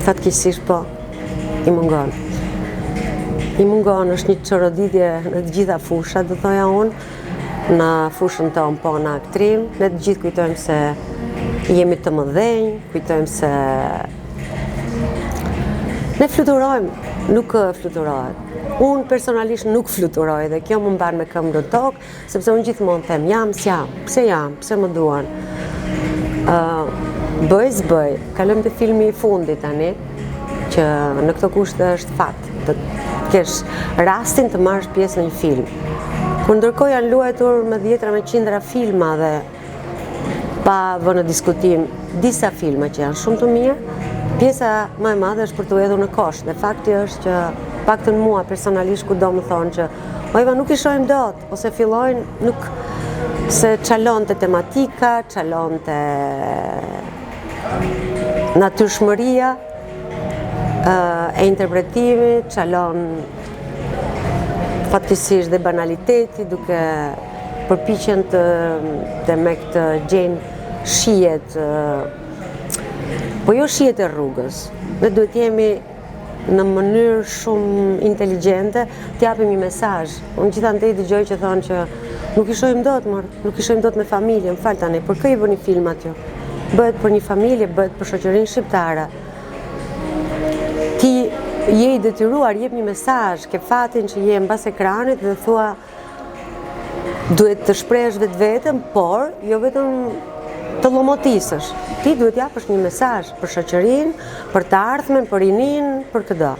Fatkeqësisht po, i mungon. I mungon, është një çoroditje në të gjitha fushat, do thoja unë, në fushën tonë po në aktrim, ne të gjithë kujtojmë se jemi të mëdhenj, kujtojmë se ne fluturojmë, nuk fluturohet. Unë personalisht nuk fluturoj dhe kjo më mban me këmbë në tokë, sepse unë gjithmonë them jam s'jam, pse më duan. Bëj s'bëj, kalojmë te filmi i fundit tani, që në këto kushte është fat, të kesh rastin të marrësh pjesë në një film. Kur ndërkohë janë luajtur me dhjetra me qindra filma dhe pa vënë në diskutim disa filma që janë shumë të mirë, pjesa më e madhe është për të hedhur në kosh. Dhe fakti është që paktën mua personalisht kudo më thonë që ojva nuk i shohim dot, ose fillojnë nuk se çalonte tematika, çalonte natyrshmëria e interpretimit, çalon fatkeqësisht dhe banaliteti, duke përpiqen të me këtë gjejnë shijet, po jo shijet e rrugës. Ne duhet jemi në mënyrë shumë inteligjente të japim një mesazh. Unë gjithandej dëgjoj që thonë që nuk i shohim dot, nuk i shohim dot me familje, më fal tani, për kë i bëni film aty? Bëhet për një familje, bëhet për shoqërinë shqiptare. Ti je i detyruar, jep një mesazh, ke fatin që je mbas ekranit dhe thua duhet të shprehesh vetveten, por jo vetëm të llomotisësh. Ti duhet japësh një mesazh për shoqërinë, për të ardhmen, për rinin, për çdo.